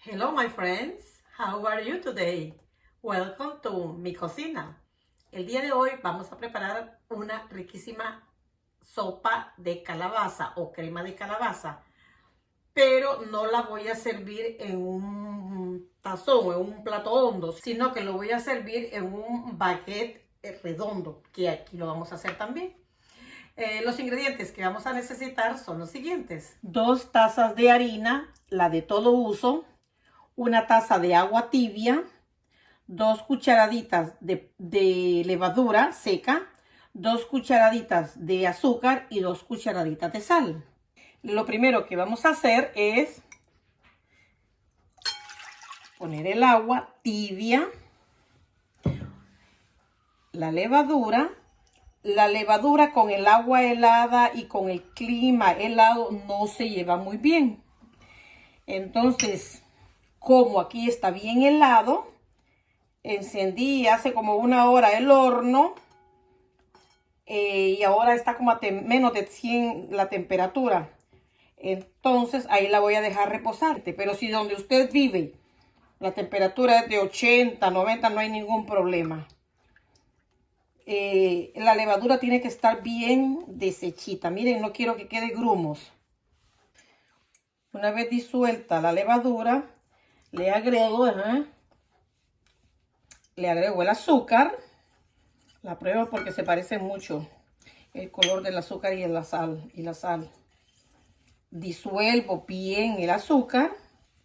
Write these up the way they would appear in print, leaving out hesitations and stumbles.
Hello my friends, how are you today? Welcome to mi cocina. El día de hoy vamos a preparar una riquísima sopa de calabaza o crema de calabaza, pero no la voy a servir en un tazón o en un plato hondo, sino que lo voy a servir en un baguette redondo, que aquí lo vamos a hacer también. Los ingredientes que vamos a necesitar son los siguientes: 2 tazas de harina, la de todo uso, 1 taza de agua tibia, 2 cucharaditas de levadura seca, 2 cucharaditas de azúcar y 2 cucharaditas de sal. Lo primero que vamos a hacer es poner el agua tibia, la levadura. La levadura con el agua helada y con el clima helado no se lleva muy bien. Entonces, como aquí está bien helado, encendí hace como 1 hora el horno y ahora está como a menos de 100 la temperatura. Entonces ahí la voy a dejar reposar. Pero si donde usted vive la temperatura es de 80, 90, no hay ningún problema. La levadura tiene que estar bien deshechita. Miren, no quiero que quede grumos. Una vez disuelta la levadura, le agrego el azúcar. La pruebo porque se parece mucho el color del azúcar y la sal. Disuelvo bien el azúcar.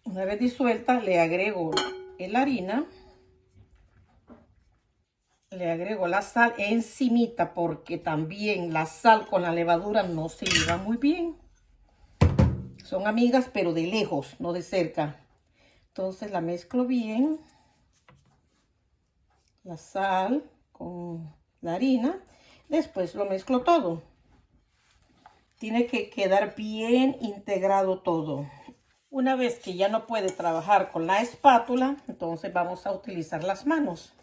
Una vez disuelta, le agrego la harina. Le agrego la sal encimita porque también la sal con la levadura no se lleva muy bien. Son amigas, pero de lejos, no de cerca. Entonces la mezclo bien. La sal con la harina. Después lo mezclo todo. Tiene que quedar bien integrado todo. Una vez que ya no puede trabajar con la espátula, entonces vamos a utilizar las manos.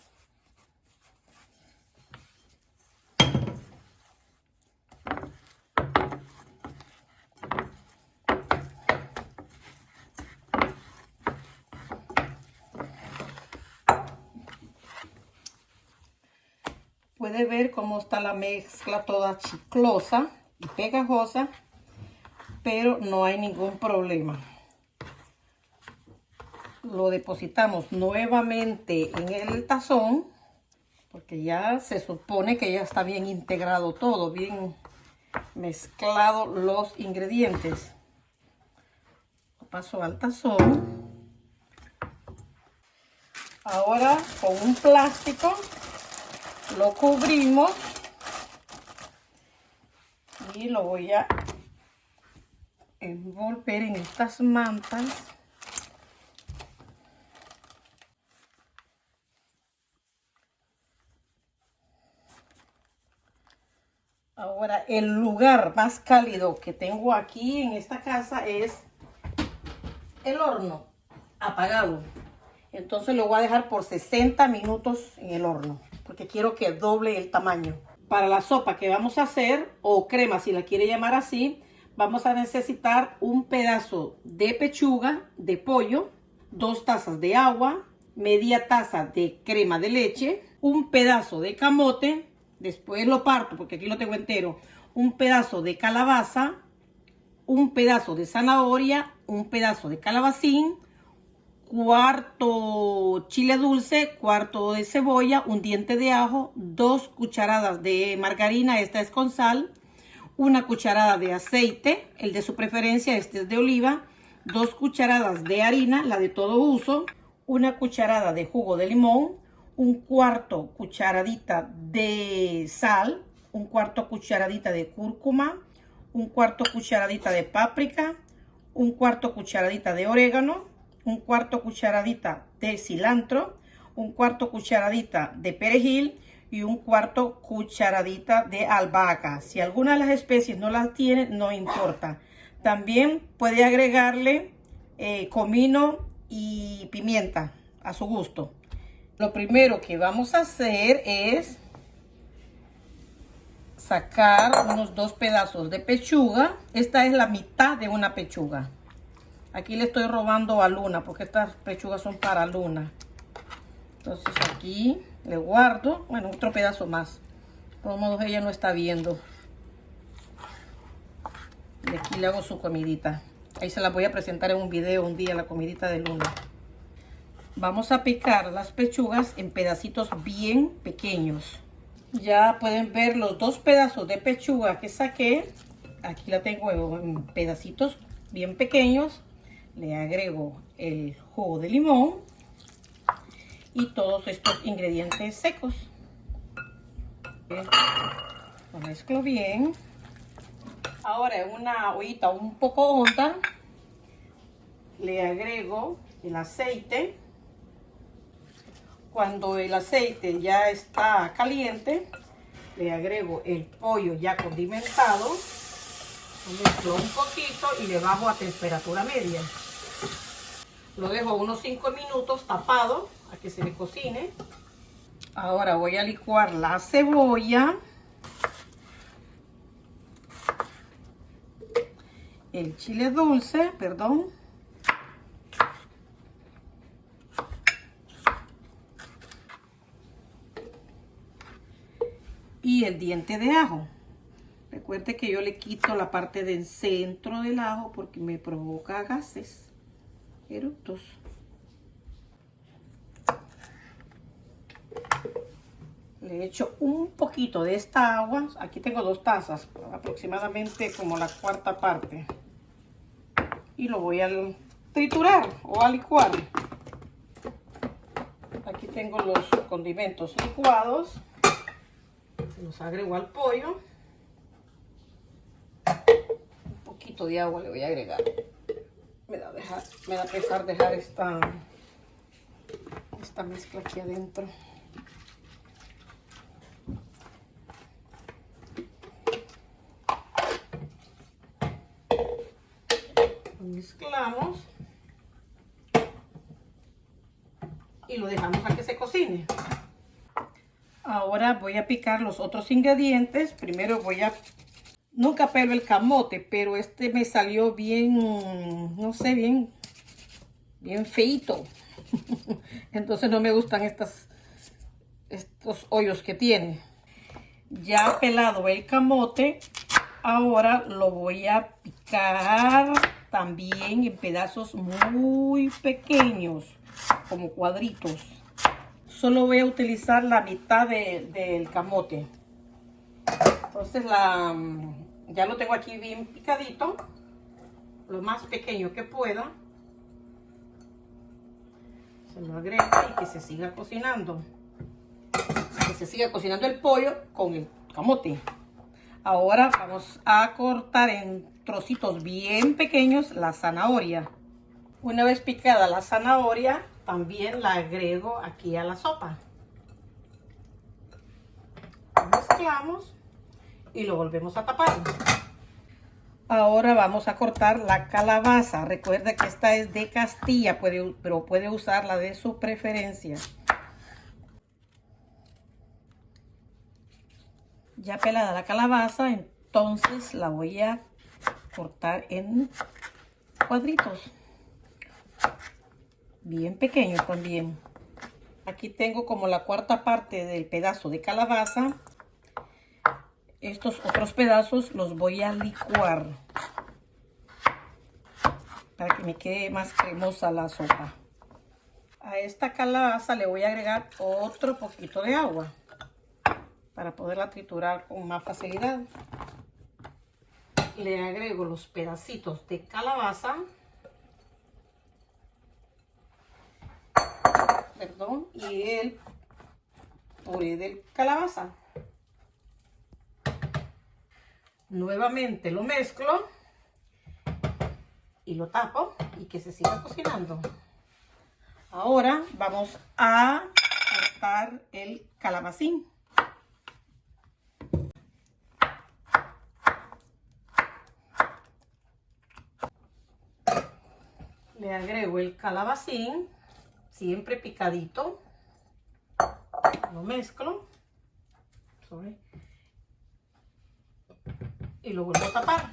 Puede ver cómo está la mezcla toda chiclosa y pegajosa, pero no hay ningún problema. Lo depositamos nuevamente en el tazón, porque ya se supone que ya está bien integrado todo, bien mezclado los ingredientes. Lo paso al tazón. Ahora con un plástico lo cubrimos y lo voy a envolver en estas mantas. Ahora el lugar más cálido que tengo aquí en esta casa es el horno apagado. Entonces lo voy a dejar por 60 minutos en el horno, porque quiero que doble el tamaño. Para la sopa que vamos a hacer, o crema si la quiere llamar así, vamos a necesitar un pedazo de pechuga de pollo, 2 tazas de agua, media taza de crema de leche, un pedazo de camote, después lo parto porque aquí lo tengo entero, un pedazo de calabaza, un pedazo de zanahoria, un pedazo de calabacín, cuarto chile dulce, cuarto de cebolla, un diente de ajo, 2 cucharadas de margarina, esta es con sal, 1 cucharada de aceite, el de su preferencia, este es de oliva, 2 cucharadas de harina, la de todo uso, 1 cucharada de jugo de limón, 1/4 cucharadita de sal, 1/4 cucharadita de cúrcuma, 1/4 cucharadita de páprica, 1/4 cucharadita de orégano, 1/4 cucharadita de cilantro, 1/4 cucharadita de perejil y 1/4 cucharadita de albahaca. Si alguna de las especies no las tiene, no importa. También puede agregarle comino y pimienta a su gusto. Lo primero que vamos a hacer es sacar unos 2 pedazos de pechuga. Esta es la mitad de una pechuga. Aquí le estoy robando a Luna porque estas pechugas son para Luna. Entonces aquí le guardo, bueno, otro pedazo más. De todos modos ella no está viendo. Y aquí le hago su comidita. Ahí se la voy a presentar en un video un día, la comidita de Luna. Vamos a picar las pechugas en pedacitos bien pequeños. Ya pueden ver los 2 pedazos de pechuga que saqué. Aquí la tengo en pedacitos bien pequeños. Le agrego el jugo de limón y todos estos ingredientes secos. Lo mezclo bien. Ahora en una ollita un poco honda le agrego el aceite. Cuando el aceite ya está caliente, le agrego el pollo ya condimentado. Lo mezclo un poquito y le bajo a temperatura media. Lo dejo unos 5 minutos tapado a que se me cocine. Ahora voy a licuar la cebolla, el chile dulce, perdón, y el diente de ajo. Recuerde que yo le quito la parte del centro del ajo porque me provoca gases, eructos. Le echo un poquito de esta agua. Aquí tengo 2 tazas, aproximadamente como la 1/4 parte. Y lo voy a triturar o a licuar. Aquí tengo los condimentos licuados. Los agrego al pollo. Un poquito de agua le voy a agregar. Me da a pesar dejar esta mezcla aquí adentro. Mezclamos y lo dejamos a que se cocine. Ahora voy a picar los otros ingredientes. Primero nunca pelo el camote, pero este me salió bien, no sé, bien feito. Entonces no me gustan estos hoyos que tiene. Ya pelado el camote, ahora lo voy a picar también en pedazos muy pequeños, como cuadritos. Solo voy a utilizar la mitad del camote. Entonces ya lo tengo aquí bien picadito, lo más pequeño que pueda. Se lo agrego y que se siga cocinando. Que se siga cocinando el pollo con el camote. Ahora vamos a cortar en trocitos bien pequeños la zanahoria. Una vez picada la zanahoria, también la agrego aquí a la sopa. Mezclamos y lo volvemos a tapar. Ahora vamos a cortar la calabaza. Recuerda que esta es de Castilla, pero puede usar la de su preferencia. Ya pelada la calabaza, entonces la voy a cortar en cuadritos. Bien pequeños también. Aquí tengo como la 1/4 parte del pedazo de calabaza. Estos otros pedazos los voy a licuar para que me quede más cremosa la sopa. A esta calabaza le voy a agregar otro poquito de agua para poderla triturar con más facilidad. Le agrego los pedacitos de calabaza. Y el puré de calabaza. Nuevamente lo mezclo y lo tapo y que se siga cocinando. Ahora vamos a cortar el calabacín. Le agrego el calabacín, siempre picadito. Lo mezclo. Y lo vuelvo a tapar.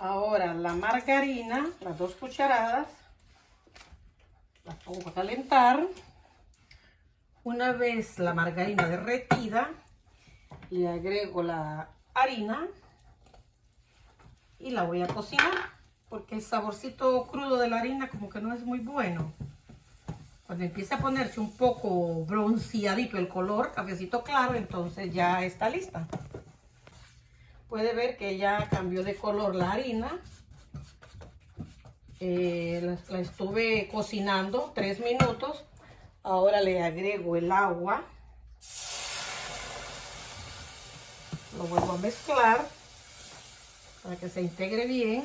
Ahora la margarina, las 2 cucharadas, las pongo a calentar. Una vez la margarina derretida, le agrego la harina y la voy a cocinar, porque el saborcito crudo de la harina como que no es muy bueno. Cuando empieza a ponerse un poco bronceadito el color, cafecito claro, entonces ya está lista. Puede ver que ya cambió de color la harina. La estuve cocinando 3 minutos. Ahora le agrego el agua. Lo vuelvo a mezclar para que se integre bien.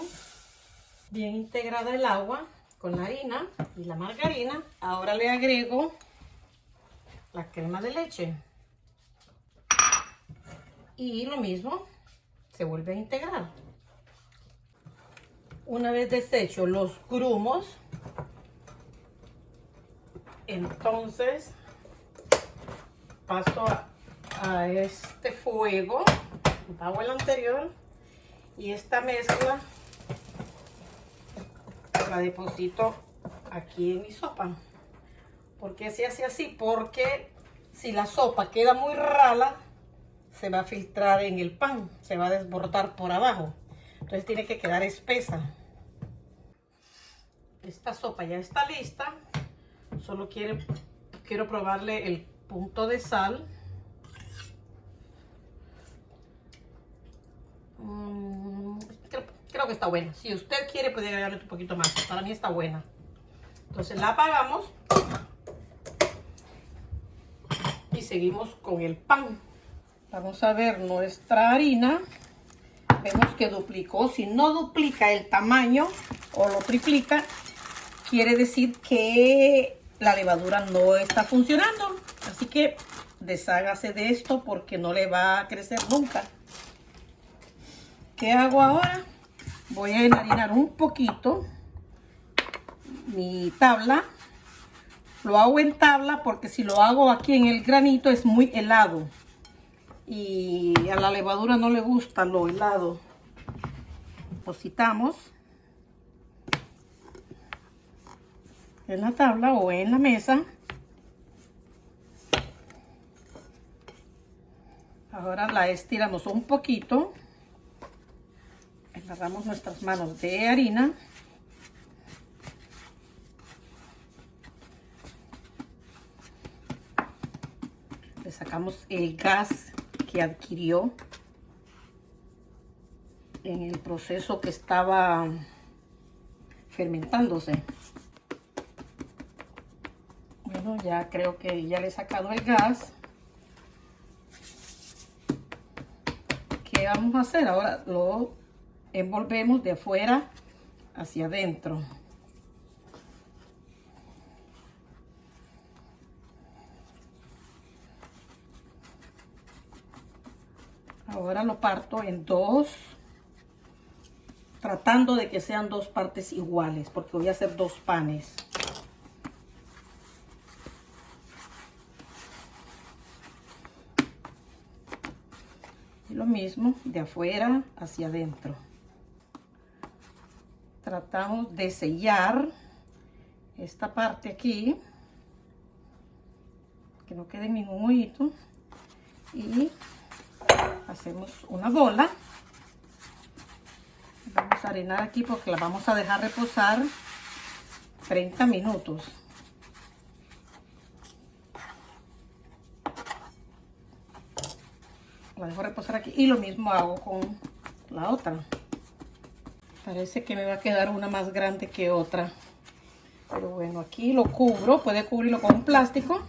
Bien integrada el agua con la harina y la margarina. Ahora le agrego la crema de leche. Y lo mismo, se vuelve a integrar. Una vez deshecho los grumos, entonces paso a este fuego, apago el anterior y esta mezcla la deposito aquí en mi sopa. ¿Por qué se hace así? Porque si la sopa queda muy rala, se va a filtrar en el pan, se va a desbordar por abajo. Entonces tiene que quedar espesa. Esta sopa ya está lista. Solo quiero probarle el punto de sal. Creo que está buena. Si usted quiere puede agregarle un poquito más. Para mí está buena. Entonces la apagamos. Y seguimos con el pan. Vamos a ver nuestra harina. Vemos que duplicó. Si no duplica el tamaño o lo triplica, quiere decir que la levadura no está funcionando. Así que deshágase de esto porque no le va a crecer nunca. ¿Qué hago ahora? Voy a enharinar un poquito mi tabla. Lo hago en tabla porque si lo hago aquí en el granito es muy helado. Y a la levadura no le gusta lo helado. Depositamos en la tabla o en la mesa. Ahora la estiramos un poquito. Agarramos nuestras manos de harina. Le sacamos el gas que adquirió en el proceso que estaba fermentándose. Bueno, ya creo que ya le he sacado el gas. ¿Qué vamos a hacer? Ahora lo envolvemos de afuera hacia adentro. Ahora lo parto en 2, tratando de que sean 2 partes iguales, porque voy a hacer 2 panes. Y lo mismo de afuera hacia adentro. Tratamos de sellar esta parte aquí, que no quede ningún hoyito, y hacemos una bola. Vamos a harinar aquí porque la vamos a dejar reposar 30 minutos. La dejo reposar aquí y lo mismo hago con la otra. Parece que me va a quedar una más grande que otra. Pero bueno, aquí lo cubro. Puede cubrirlo con un plástico.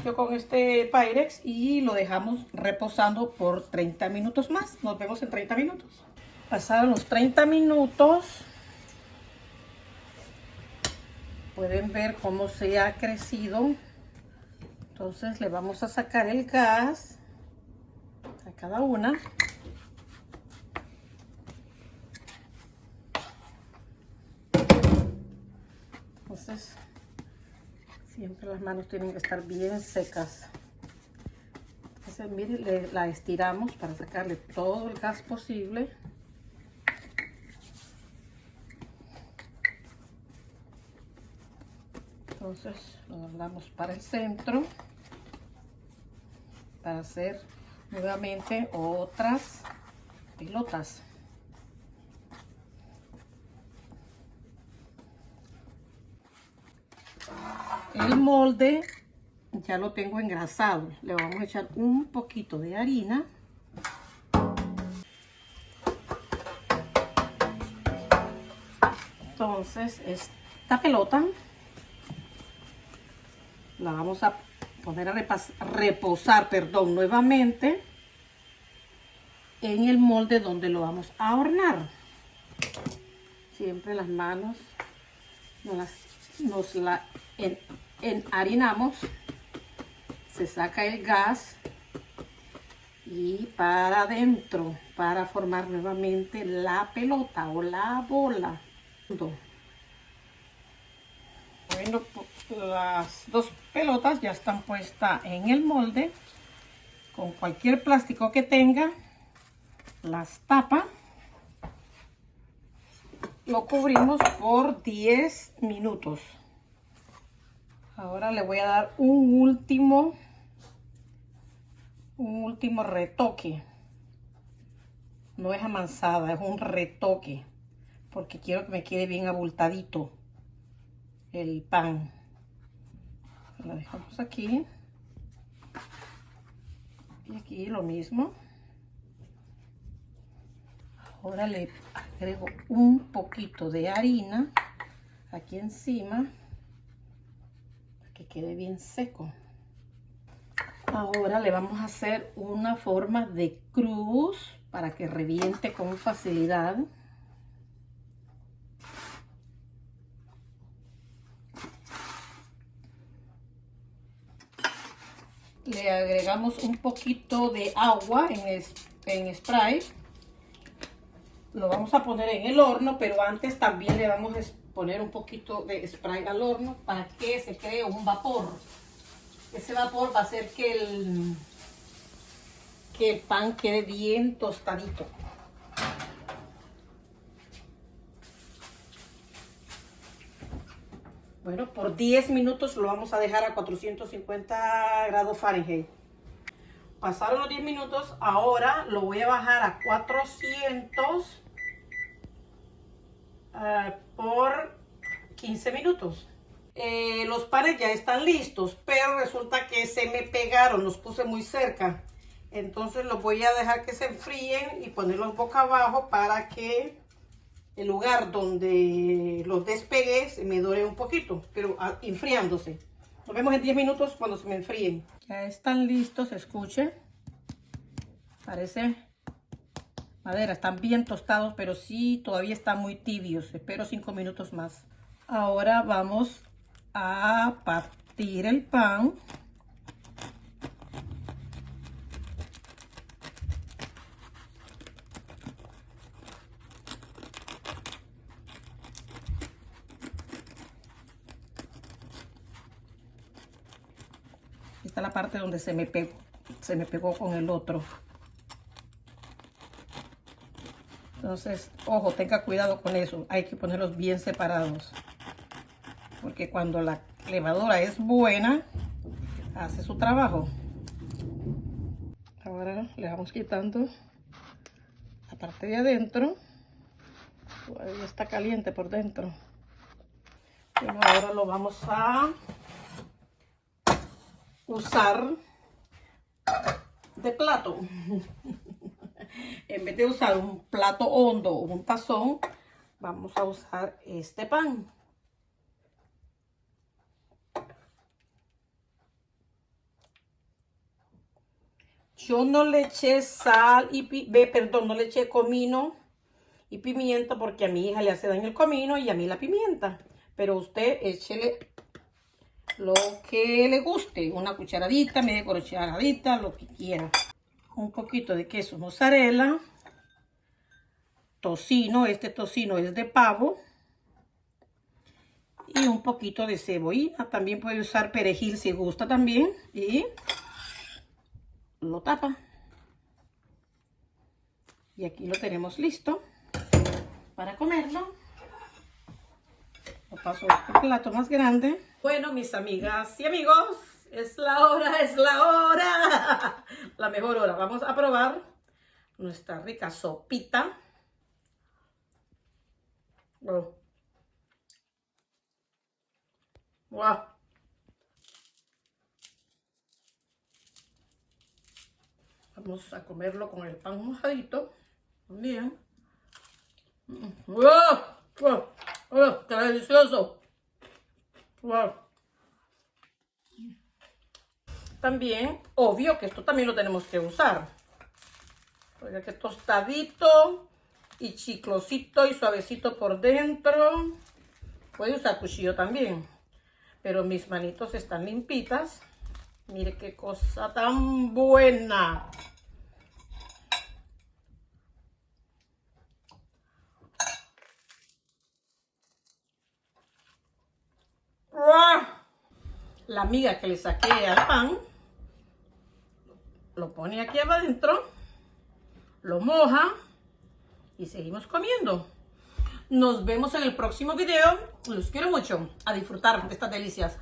Yo con este Pyrex y lo dejamos reposando por 30 minutos más. Nos vemos en 30 minutos. Pasaron los 30 minutos. Pueden ver cómo se ha crecido. Entonces le vamos a sacar el gas a cada una. Entonces siempre las manos tienen que estar bien secas. Entonces miren, la estiramos para sacarle todo el gas posible. Entonces lo doblamos para el centro para hacer nuevamente otras pelotas. El molde ya lo tengo engrasado. Le vamos a echar un poquito de harina. Entonces esta pelota la vamos a poner a reposar, nuevamente en el molde donde lo vamos a hornear. Siempre las manos nos la enharinamos, se saca el gas y para adentro para formar nuevamente la pelota o la bola. Bueno, las dos pelotas ya están puestas en el molde. Con cualquier plástico que tenga, las tapa. Lo cubrimos por 10 minutos. Ahora le voy a dar un último retoque. No es amansada, es un retoque, porque quiero que me quede bien abultadito el pan. Lo dejamos aquí. Y aquí lo mismo. Ahora le agrego un poquito de harina aquí encima para que quede bien seco. Ahora le vamos a hacer una forma de cruz para que reviente con facilidad. Le agregamos un poquito de agua en spray. Lo vamos a poner en el horno, pero antes también le vamos a poner un poquito de spray al horno para que se cree un vapor. Ese vapor va a hacer que el pan quede bien tostadito. Bueno, por 10 minutos lo vamos a dejar a 450 grados Fahrenheit. Pasaron los 10 minutos, ahora lo voy a bajar a 400 por 15 minutos. Los panes ya están listos, pero resulta que se me pegaron, los puse muy cerca. Entonces los voy a dejar que se enfríen y ponerlos boca abajo para que el lugar donde los despegué se me dore un poquito, pero enfriándose. Nos vemos en 10 minutos cuando se me enfríen. Ya están listos, escuchen. Parece madera, están bien tostados, pero sí todavía están muy tibios. Espero 5 minutos más. Ahora vamos a partir el pan. Esta es la parte donde se me pegó con el otro. Entonces, ojo, tenga cuidado con eso. Hay que ponerlos bien separados. Porque cuando la levadura es buena, hace su trabajo. Ahora le vamos quitando la parte de adentro. Todavía está caliente por dentro. Bueno, ahora lo vamos a usar de plato. En vez de usar un plato hondo o un tazón, vamos a usar este pan. Yo no le eché sal no le eché comino y pimienta porque a mi hija le hace daño el comino y a mí la pimienta. Pero usted échele lo que le guste, una cucharadita, media cucharadita, lo que quiera. Un poquito de queso mozzarella, tocino, este tocino es de pavo, y un poquito de cebollina. También puede usar perejil si gusta también, y lo tapa. Y aquí lo tenemos listo para comerlo. Lo paso este plato más grande. Bueno, mis amigas y amigos, es la hora, es la hora. La mejor hora. Vamos a probar nuestra rica sopita. Wow. Wow. Vamos a comerlo con el pan mojadito también. ¡Wow! ¡Wow! ¡Oh, qué delicioso! ¡Wow! También, obvio que esto también lo tenemos que usar. Oiga, que tostadito y chiclosito y suavecito por dentro. Puede usar cuchillo también. Pero mis manitos están limpitas. Mire qué cosa tan buena. La miga que le saqué al pan, lo pone aquí adentro, lo moja y seguimos comiendo. Nos vemos en el próximo video. Los quiero mucho. A disfrutar de estas delicias.